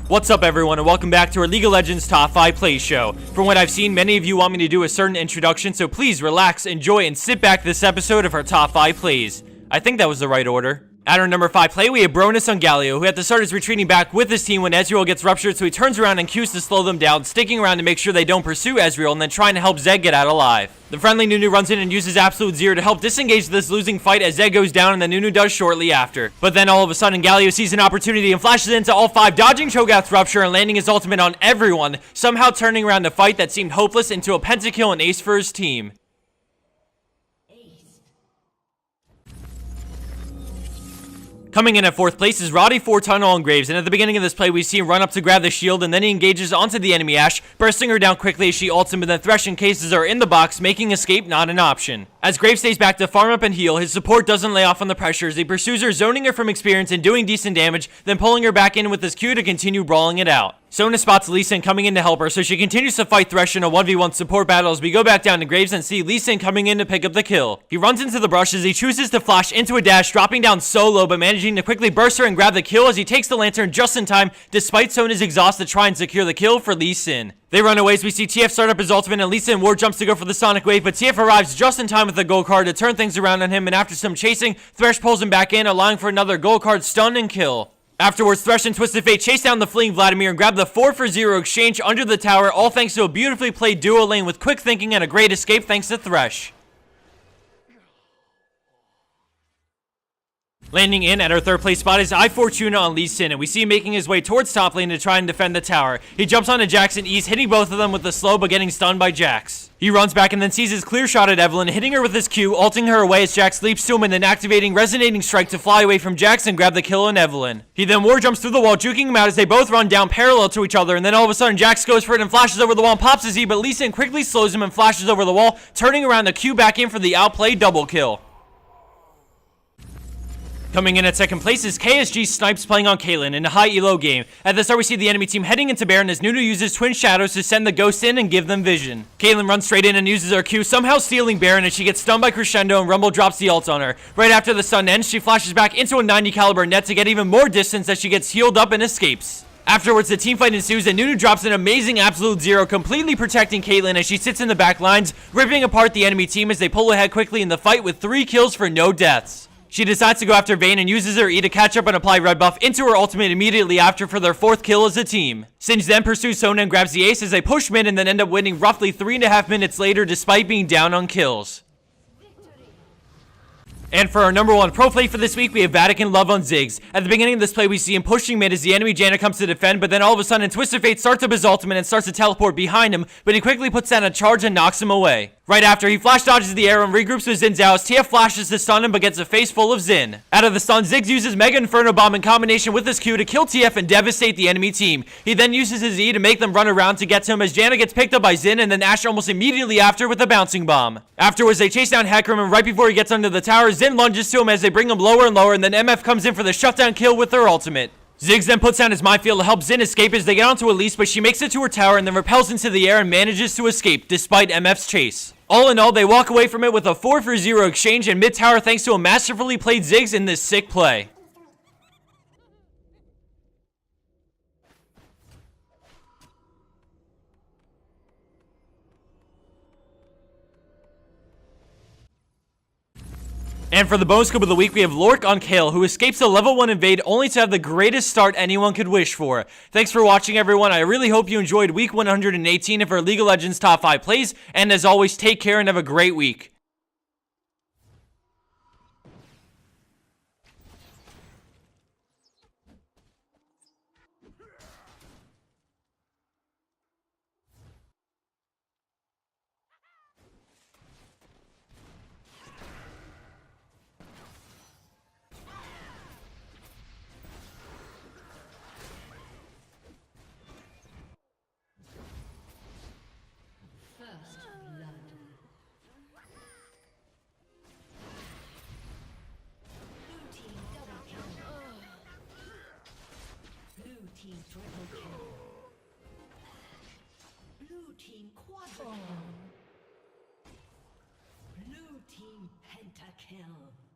What's up everyone and welcome back to our League of Legends Top 5 Plays show. From what I've seen, many of you want me to do a certain introduction, so please relax, enjoy, and sit back this episode of our Top 5 Plays. I think that was the right order. At our number 5 play, we have Bronous on Galio, who at the start is retreating back with his team when Ezreal gets ruptured, so he turns around and Qs to slow them down, sticking around to make sure they don't pursue Ezreal, and then trying to help Ziggs get out alive. The friendly Nunu runs in and uses Absolute Zero to help disengage this losing fight as Ziggs goes down, and the Nunu does shortly after. But then all of a sudden, Galio sees an opportunity and flashes into all 5, dodging Cho'Gath's rupture and landing his ultimate on everyone, somehow turning around a fight that seemed hopeless into a pentakill and ace for his team. Coming in at 4th place is iFortuna on Graves, and at the beginning of this play we see him run up to grab the shield, and then he engages onto the enemy Ashe, bursting her down quickly as she ults him, and then Thresh and cases are in the box, making escape not an option. As Graves stays back to farm up and heal, his support doesn't lay off on the pressure as he pursues her, zoning her from experience and doing decent damage, then pulling her back in with his Q to continue brawling it out. Sona spots Lee Sin coming in to help her, so she continues to fight Thresh in a 1v1 support battle as we go back down to Graves and see Lee Sin coming in to pick up the kill. He runs into the brush as he chooses to flash into a dash, dropping down solo but managing to quickly burst her and grab the kill as he takes the lantern just in time, despite Sona's exhaust to try and secure the kill for Lee Sin. They run away as we see TF start up his ultimate and Lee Sin war jumps to go for the Sonic Wave, but TF arrives just in time with the gold card to turn things around on him, and after some chasing, Thresh pulls him back in, allowing for another gold card stun and kill. Afterwards, Thresh and Twisted Fate chase down the fleeing Vladimir and grab the 4-for-0 exchange under the tower, all thanks to a beautifully played duo lane with quick thinking and a great escape thanks to Thresh. Landing in at our 3rd place spot is iFortuna on Lee Sin, and we see him making his way towards top lane to try and defend the tower. He jumps onto Jax and Ease, hitting both of them with the slow but getting stunned by Jax. He runs back and then sees his clear shot at Evelynn, hitting her with his Q, ulting her away as Jax leaps to him and then activating Resonating Strike to fly away from Jax and grab the kill on Evelynn. He then war jumps through the wall, juking him out as they both run down parallel to each other, and then all of a sudden Jax goes for it and flashes over the wall and pops his E, but Lee Sin quickly slows him and flashes over the wall, turning around to Q back in for the outplay double kill. Coming in at 2nd place is KSG Snipes playing on Caitlyn in a high elo game. At the start we see the enemy team heading into Baron as Nunu uses Twin Shadows to send the ghosts in and give them vision. Caitlyn runs straight in and uses her Q, somehow stealing Baron as she gets stunned by Crescendo and Rumble drops the ult on her. Right after the stun ends, she flashes back into a 90 caliber net to get even more distance as she gets healed up and escapes. Afterwards, the teamfight ensues and Nunu drops an amazing Absolute Zero, completely protecting Caitlyn as she sits in the back lines, ripping apart the enemy team as they pull ahead quickly in the fight with 3 kills for no deaths. She decides to go after Vayne and uses her E to catch up and apply red buff into her ultimate immediately after for their 4th kill as a team. Singe then pursues Sona and grabs the ace as they push mid and then end up winning roughly 3.5 minutes later despite being down on kills. And for our number 1 pro play for this week, we have Vatican Love on Ziggs. At the beginning of this play, we see him pushing mid as the enemy Janna comes to defend, but then all of a sudden, Twisted Fate starts up his ultimate and starts to teleport behind him, but he quickly puts down a charge and knocks him away. Right after, he flash dodges the arrow and regroups with Zin's out as TF flashes to stun him but gets a face full of Zin. Out of the stun, Ziggs uses Mega Inferno Bomb in combination with his Q to kill TF and devastate the enemy team. He then uses his E to make them run around to get to him as Janna gets picked up by Zin and then Ashe almost immediately after with a bouncing bomb. Afterwards, they chase down Hecarim and right before he gets under the tower, Zin lunges to him as they bring him lower and lower, and then MF comes in for the shutdown kill with her ultimate. Ziggs then puts down his minefield to help Zin escape as they get onto Elise, but she makes it to her tower and then repels into the air and manages to escape despite MF's chase. All in all, they walk away from it with a 4-for-0 exchange in mid-tower thanks to a masterfully played Ziggs in this sick play. And for the bonus scoop of the week, we have Lorqe on Kayle, who escapes a level 1 invade only to have the greatest start anyone could wish for. Thanks for watching, everyone. I really hope you enjoyed week 118 of our League of Legends Top 5 plays, and as always, take care and have a great week. Blue team quadra kill. Blue team pentakill.